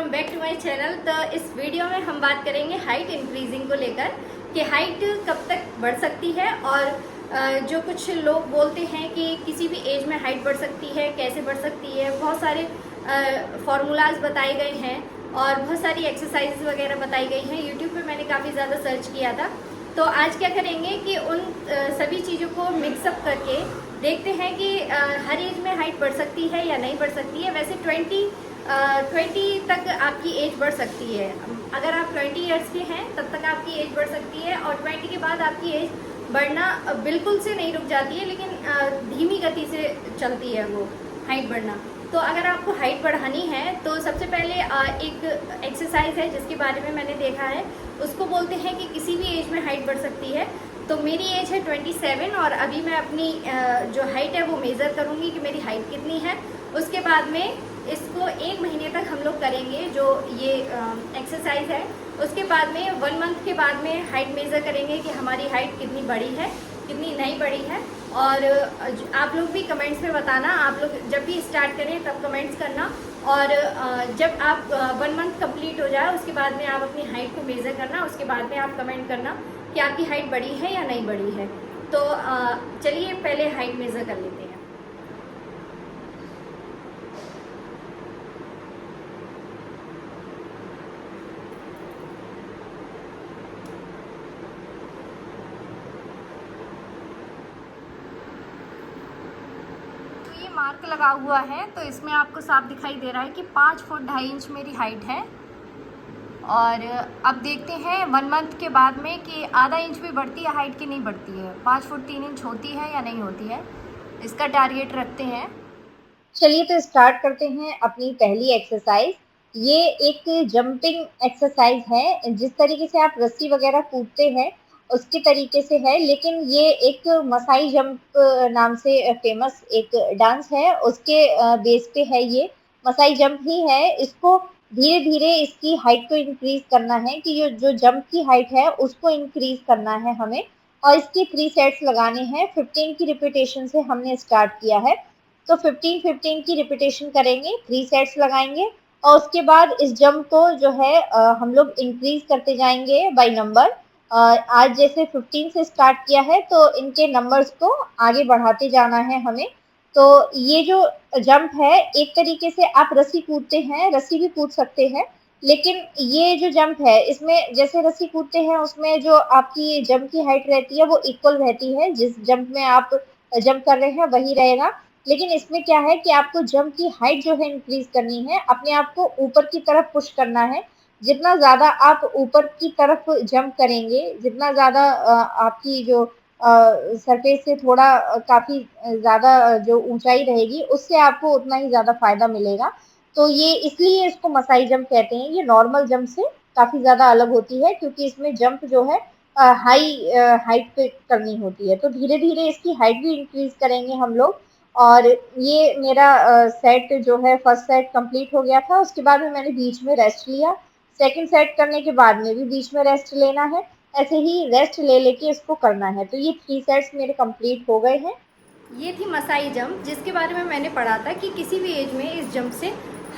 Welcome back to my channel. तो इस video में हम बात करेंगे हाइट इंक्रीजिंग को लेकर कि हाइट कब तक बढ़ सकती है और जो कुछ लोग बोलते हैं कि किसी भी एज में हाइट बढ़ सकती है, कैसे बढ़ सकती है। बहुत सारे फार्मूलाज बताए गए हैं और बहुत सारी एक्सरसाइज वगैरह बताई गई हैं। यूट्यूब पे मैंने काफ़ी ज़्यादा सर्च किया था। तो आज क्या करेंगे कि उन सभी चीज़ों को मिक्सअप करके देखते हैं कि हर एज में हाइट बढ़ सकती है या नहीं बढ़ सकती है। वैसे 20 तक आपकी एज बढ़ सकती है। अगर आप 20 ईयर्स के हैं तब तक आपकी एज बढ़ सकती है और 20 के बाद आपकी एज बढ़ना बिल्कुल से नहीं रुक जाती है, लेकिन धीमी गति से चलती है वो हाइट बढ़ना। तो अगर आपको हाइट बढ़ानी है तो सबसे पहले एक एक्सरसाइज है जिसके बारे में मैंने देखा है, उसको बोलते हैं कि किसी भी एज में हाइट बढ़ सकती है। तो मेरी एज है 27 और अभी मैं अपनी जो हाइट है वो मेज़र करूँगी कि मेरी हाइट कितनी है। उसके बाद में इसको 1 महीने तक हम लोग करेंगे जो ये एक्सरसाइज है। उसके बाद में 1 मंथ के बाद में हाइट मेज़र करेंगे कि हमारी हाइट कितनी बढ़ी है, कितनी नहीं बढ़ी है। और आप लोग भी कमेंट्स में बताना, आप लोग जब भी स्टार्ट करें तब कमेंट्स करना। और जब आप 1 मंथ कंप्लीट हो जाए उसके बाद में आप अपनी हाइट को मेज़र करना। उसके बाद में आप कमेंट करना कि आपकी हाइट बढ़ी है या नहीं बढ़ी है। तो चलिए पहले हाइट मेज़र कर लेते हैं। मार्क लगा हुआ है तो इसमें आपको साफ दिखाई दे रहा है कि 5 फुट 2.5 इंच मेरी हाइट है। और अब देखते हैं 1 मंथ के बाद में कि आधा इंच भी बढ़ती है हाइट की नहीं बढ़ती है, 5 फुट 3 इंच होती है या नहीं होती है। इसका टारगेट रखते हैं। चलिए तो स्टार्ट करते हैं अपनी पहली एक्सरसाइज। ये एक जंपिंग एक्सरसाइज है। जिस तरीके से आप रस्सी वगैरह कूदते हैं उसके तरीके से है, लेकिन ये एक मसाई जंप नाम से फेमस एक डांस है, उसके बेस पे है। ये मसाई जंप ही है। इसको धीरे धीरे इसकी हाइट को इंक्रीज करना है कि जो जंप की हाइट है उसको इंक्रीज करना है हमें। और इसकी 3 सेट्स लगाने हैं। 15 की रिपीटेशन से हमने स्टार्ट किया है, तो 15-15 की रिपीटेशन करेंगे, 3 सेट्स लगाएंगे और उसके बाद इस जंप को जो है हम लोग इंक्रीज करते जाएंगे बाय नंबर। आज जैसे 15 से स्टार्ट किया है तो इनके नंबर्स को आगे बढ़ाते जाना है हमें। तो ये जो जंप है, एक तरीके से आप रस्सी कूदते हैं, रस्सी भी कूद सकते हैं, लेकिन ये जो जंप है इसमें जैसे रस्सी कूदते हैं उसमें जो आपकी जंप की हाइट रहती है वो इक्वल रहती है, जिस जंप में आप जंप कर रहे हैं वही रहेगा। लेकिन इसमें क्या है कि आपको जंप की हाइट जो है इंक्रीज करनी है, अपने आप को ऊपर की तरफ पुश करना है। जितना ज़्यादा आप ऊपर की तरफ जंप करेंगे, जितना ज़्यादा आपकी जो सरफेस से थोड़ा काफ़ी ज़्यादा जो ऊंचाई रहेगी उससे आपको उतना ही ज़्यादा फायदा मिलेगा। तो ये इसलिए इसको मसाई जंप कहते हैं। ये नॉर्मल जंप से काफ़ी ज़्यादा अलग होती है क्योंकि इसमें जंप जो है हाई हाइट पे करनी होती है। तो धीरे धीरे इसकी हाइट भी इंक्रीज करेंगे हम लोग। और ये मेरा सेट जो है फर्स्ट सेट कंप्लीट हो गया था। उसके बाद में मैंने बीच में रेस्ट लिया। सेकंड सेट करने के बाद में भी बीच में रेस्ट लेना है। ऐसे ही रेस्ट ले लेके इसको करना है। तो ये 3 सेट्स मेरे कंप्लीट हो गए हैं। ये थी मसाई जंप जिसके बारे में मैंने पढ़ा था कि किसी भी एज में इस जंप से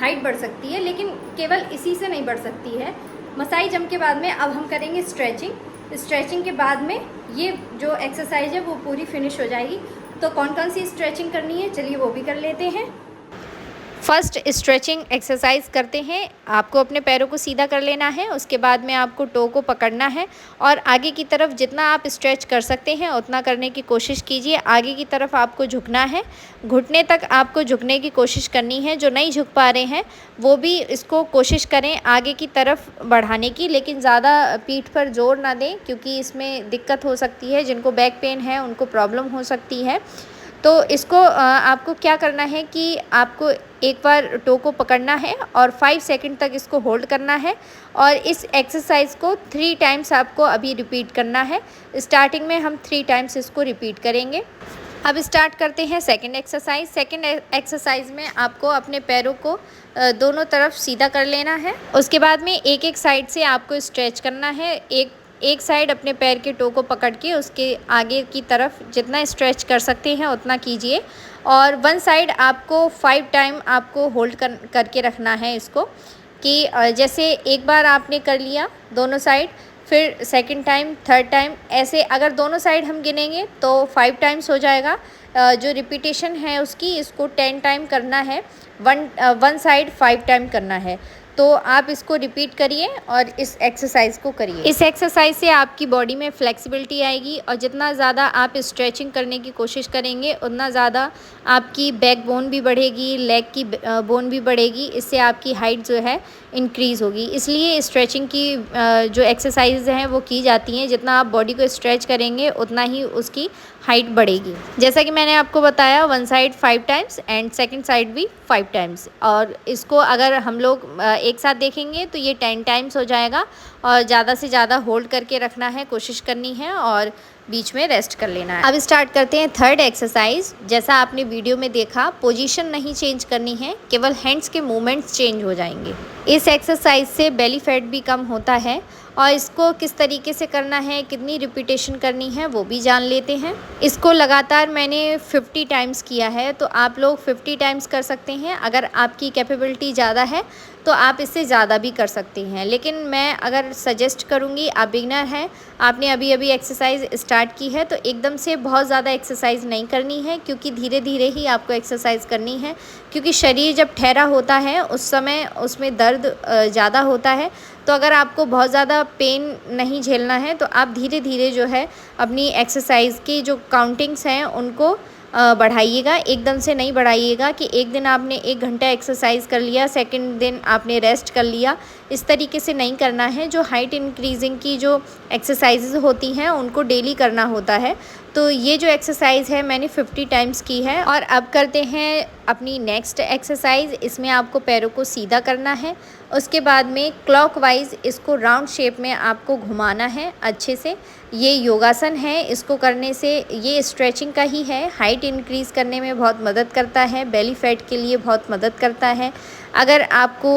हाइट बढ़ सकती है, लेकिन केवल इसी से नहीं बढ़ सकती है। मसाई जंप के बाद में अब हम करेंगे स्ट्रेचिंग। स्ट्रेचिंग के बाद में ये जो एक्सरसाइज है वो पूरी फिनिश हो जाएगी। तो कौन कौन सी स्ट्रेचिंग करनी है चलिए वो भी कर लेते हैं। फर्स्ट स्ट्रेचिंग एक्सरसाइज करते हैं। आपको अपने पैरों को सीधा कर लेना है, उसके बाद में आपको टो को पकड़ना है और आगे की तरफ जितना आप स्ट्रेच कर सकते हैं उतना करने की कोशिश कीजिए। आगे की तरफ आपको झुकना है, घुटने तक आपको झुकने की कोशिश करनी है। जो नहीं झुक पा रहे हैं वो भी इसको कोशिश करें आगे की तरफ बढ़ाने की, लेकिन ज़्यादा पीठ पर जोर ना दें क्योंकि इसमें दिक्कत हो सकती है। जिनको बैक पेन है उनको प्रॉब्लम हो सकती है। तो इसको आपको क्या करना है कि आपको एक बार टो को पकड़ना है और 5 सेकंड तक इसको होल्ड करना है और इस एक्सरसाइज को 3 टाइम्स आपको अभी रिपीट करना है। स्टार्टिंग में हम 3 टाइम्स इसको रिपीट करेंगे। अब स्टार्ट करते हैं सेकंड एक्सरसाइज। सेकंड एक्सरसाइज में आपको अपने पैरों को दोनों तरफ सीधा कर लेना है। उसके बाद में एक एक साइड से आपको स्ट्रेच करना है। एक साइड अपने पैर के टो को पकड़ के उसके आगे की तरफ जितना स्ट्रेच कर सकते हैं उतना कीजिए और वन साइड आपको 5 टाइम आपको होल्ड करके रखना है इसको कि जैसे एक बार आपने कर लिया दोनों साइड, फिर सेकंड टाइम, थर्ड टाइम, ऐसे अगर दोनों साइड हम गिनेंगे तो 5 टाइम्स हो जाएगा। जो रिपीटेशन है उसकी, इसको 10 टाइम करना है, वन साइड 5 टाइम करना है। तो आप इसको रिपीट करिए और इस एक्सरसाइज को करिए। इस एक्सरसाइज से आपकी बॉडी में फ्लेक्सिबिलिटी आएगी और जितना ज़्यादा आप स्ट्रेचिंग करने की कोशिश करेंगे उतना ज़्यादा आपकी बैक बोन भी बढ़ेगी, लेग की बोन भी बढ़ेगी। इससे आपकी हाइट जो है इंक्रीज़ होगी। इसलिए स्ट्रेचिंग की जो एक्सरसाइज हैं वो की जाती हैं। जितना आप बॉडी को स्ट्रेच करेंगे उतना ही उसकी हाइट बढ़ेगी। जैसा कि मैंने आपको बताया, one side 5 times and second side भी 5 टाइम्स। और इसको अगर हम लोग एक साथ देखेंगे तो ये 10 टाइम्स हो जाएगा। और ज़्यादा से ज़्यादा होल्ड करके रखना है, कोशिश करनी है और बीच में रेस्ट कर लेना है। अब स्टार्ट करते हैं थर्ड एक्सरसाइज। जैसा आपने वीडियो में देखा, पोजीशन नहीं चेंज करनी है, केवल हैंड्स के मूवमेंट्स चेंज हो जाएंगे। इस एक्सरसाइज से बेली फैट भी कम होता है और इसको किस तरीके से करना है, कितनी रिपीटेशन करनी है वो भी जान लेते हैं। इसको लगातार मैंने 50 टाइम्स किया है, तो आप लोग 50 टाइम्स कर सकते हैं। अगर आपकी कैपेबिलिटी ज़्यादा है तो आप इससे ज़्यादा भी कर सकते हैं, लेकिन मैं अगर सजेस्ट करूँगी, आप बिगिनर हैं, आपने अभी अभी एक्सरसाइज स्टार्ट की है, तो एकदम से बहुत ज़्यादा एक्सरसाइज नहीं करनी है, क्योंकि धीरे धीरे ही आपको एक्सरसाइज करनी है। क्योंकि शरीर जब ठहरा होता है उस समय उसमें दर्द ज़्यादा होता है। तो अगर आपको बहुत ज़्यादा पेन नहीं झेलना है तो आप धीरे धीरे जो है अपनी एक्सरसाइज की जो काउंटिंग्स हैं उनको बढ़ाइएगा। एकदम से नहीं बढ़ाइएगा कि एक दिन आपने 1 घंटा एक्सरसाइज कर लिया, सेकंड दिन आपने रेस्ट कर लिया। इस तरीके से नहीं करना है। जो हाइट इंक्रीजिंग की जो एक्सरसाइजेज होती हैं उनको डेली करना होता है। तो ये जो एक्सरसाइज है मैंने 50 टाइम्स की है। और अब करते हैं अपनी नेक्स्ट एक्सरसाइज। इसमें आपको पैरों को सीधा करना है, उसके बाद में क्लॉकवाइज इसको राउंड शेप में आपको घुमाना है अच्छे से। ये योगासन है, इसको करने से ये स्ट्रेचिंग का ही है, हाइट इंक्रीज़ करने में बहुत मदद करता है, बेली फैट के लिए बहुत मदद करता है। अगर आपको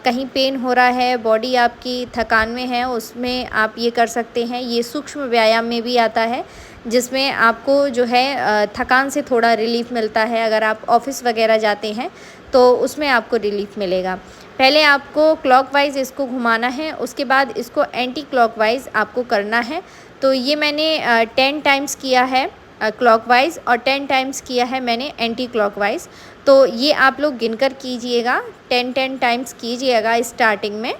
कहीं पेन हो रहा है, बॉडी आपकी थकान में है, उसमें आप ये कर सकते हैं। ये सूक्ष्म व्यायाम में भी आता है, जिसमें आपको जो है थकान से थोड़ा रिलीफ मिलता है। अगर आप ऑफिस वगैरह जाते हैं तो उसमें आपको रिलीफ मिलेगा। पहले आपको क्लॉकवाइज़ इसको घुमाना है, उसके बाद इसको एंटी क्लॉकवाइज़ आपको करना है। तो ये मैंने 10 टाइम्स किया है क्लॉकवाइज़ और 10 टाइम्स किया है मैंने एंटी क्लॉकवाइज़। तो ये आप लोग गिनकर कीजिएगा, 10 टाइम्स कीजिएगा स्टार्टिंग में,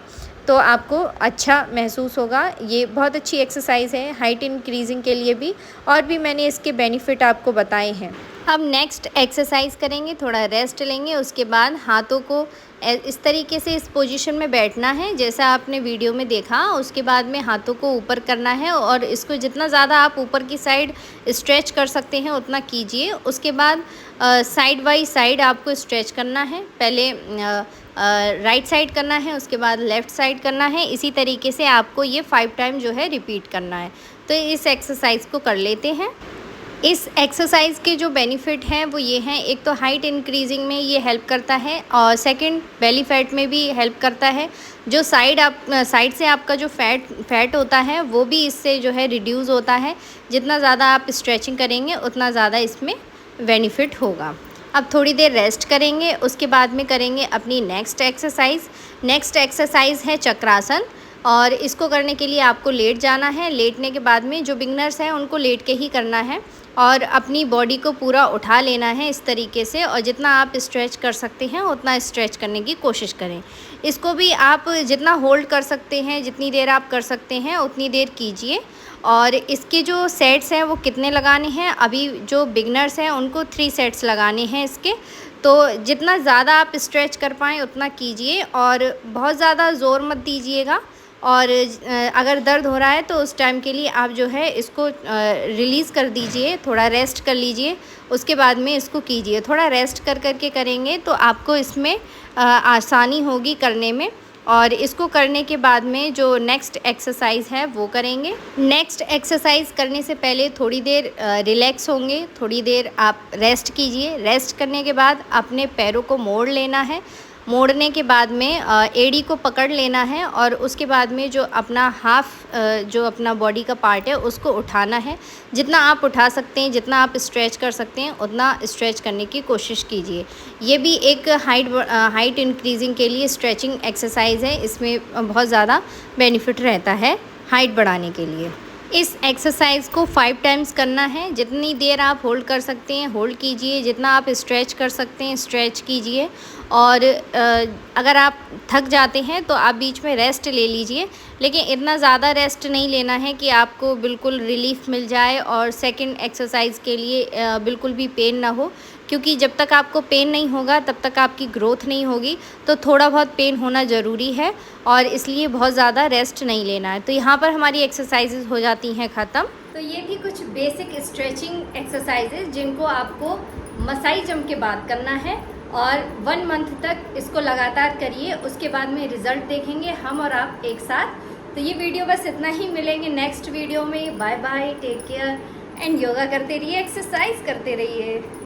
तो आपको अच्छा महसूस होगा। ये बहुत अच्छी एक्सरसाइज है हाइट इंक्रीजिंग के लिए भी, और भी मैंने इसके बेनिफिट आपको बताए हैं। अब नेक्स्ट एक्सरसाइज करेंगे, थोड़ा रेस्ट लेंगे, उसके बाद हाथों को इस तरीके से इस पोजीशन में बैठना है जैसा आपने वीडियो में देखा। उसके बाद में हाथों को ऊपर करना है और इसको जितना ज़्यादा आप ऊपर की साइड स्ट्रेच कर सकते हैं उतना कीजिए। उसके बाद साइड बाई साइड आपको स्ट्रेच करना है। पहले राइट साइड करना है, उसके बाद लेफ़्ट साइड करना है। इसी तरीके से आपको ये 5 टाइम जो है रिपीट करना है। तो इस एक्सरसाइज को कर लेते हैं। इस एक्सरसाइज के जो बेनिफिट हैं वो ये हैं, एक तो हाइट इंक्रीजिंग में ये हेल्प करता है और सेकंड बेली फैट में भी हेल्प करता है। जो साइड से आपका जो फैट होता है वो भी इससे जो है रिड्यूस होता है। जितना ज़्यादा आप स्ट्रेचिंग करेंगे उतना ज़्यादा इसमें बेनिफिट होगा। अब थोड़ी देर रेस्ट करेंगे, उसके बाद में करेंगे अपनी नेक्स्ट एक्सरसाइज। नेक्स्ट एक्सरसाइज है चक्रासन, और इसको करने के लिए आपको लेट जाना है। लेटने के बाद में जो बिगनर्स हैं उनको लेट के ही करना है और अपनी बॉडी को पूरा उठा लेना है इस तरीके से, और जितना आप स्ट्रेच कर सकते हैं उतना स्ट्रेच करने की कोशिश करें। इसको भी आप जितना होल्ड कर सकते हैं, जितनी देर आप कर सकते हैं उतनी देर कीजिए। और इसके जो सेट्स हैं वो कितने लगाने हैं, अभी जो बिगनर्स हैं उनको 3 सेट्स लगाने हैं इसके। तो जितना ज़्यादा आप स्ट्रेच कर पाएँ उतना कीजिए और बहुत ज़्यादा ज़ोर मत दीजिएगा। और अगर दर्द हो रहा है तो उस टाइम के लिए आप जो है इसको रिलीज़ कर दीजिए, थोड़ा रेस्ट कर लीजिए, उसके बाद में इसको कीजिए। थोड़ा रेस्ट कर कर के करेंगे तो आपको इसमें आसानी होगी करने में। और इसको करने के बाद में जो नेक्स्ट एक्सरसाइज है वो करेंगे। नेक्स्ट एक्सरसाइज करने से पहले थोड़ी देर रिलैक्स होंगे, थोड़ी देर आप रेस्ट कीजिए। रेस्ट करने के बाद अपने पैरों को मोड़ लेना है मोड़ने के बाद में एड़ी को पकड़ लेना है और उसके बाद में जो अपना जो अपना बॉडी का पार्ट है उसको उठाना है। जितना आप उठा सकते हैं, जितना आप स्ट्रेच कर सकते हैं उतना स्ट्रेच करने की कोशिश कीजिए। ये भी एक हाइट इंक्रीजिंग के लिए स्ट्रेचिंग एक्सरसाइज है। इसमें बहुत ज़्यादा बेनिफिट रहता है हाइट बढ़ाने के लिए। इस एक्सरसाइज को 5 टाइम्स करना है। जितनी देर आप होल्ड कर सकते हैं होल्ड कीजिए, जितना आप स्ट्रेच कर सकते हैं स्ट्रेच कीजिए। और अगर आप थक जाते हैं तो आप बीच में रेस्ट ले लीजिए, लेकिन इतना ज़्यादा रेस्ट नहीं लेना है कि आपको बिल्कुल रिलीफ मिल जाए और सेकंड एक्सरसाइज के लिए बिल्कुल भी पेन ना हो, क्योंकि जब तक आपको पेन नहीं होगा तब तक आपकी ग्रोथ नहीं होगी। तो थोड़ा बहुत पेन होना ज़रूरी है और इसलिए बहुत ज़्यादा रेस्ट नहीं लेना है। तो यहाँ पर हमारी एक्सरसाइजेज हो जाती हैं ख़त्म। तो ये थी कुछ बेसिक स्ट्रेचिंग एक्सरसाइजेज जिनको आपको मसाई जंप के बाद करना है और 1 मंथ तक इसको लगातार करिए। उसके बाद में रिज़ल्ट देखेंगे हम और आप एक साथ। तो ये वीडियो बस इतना ही, मिलेंगे नेक्स्ट वीडियो में। Bye bye, take care and yoga करते रहिए, एक्सरसाइज करते रहिए।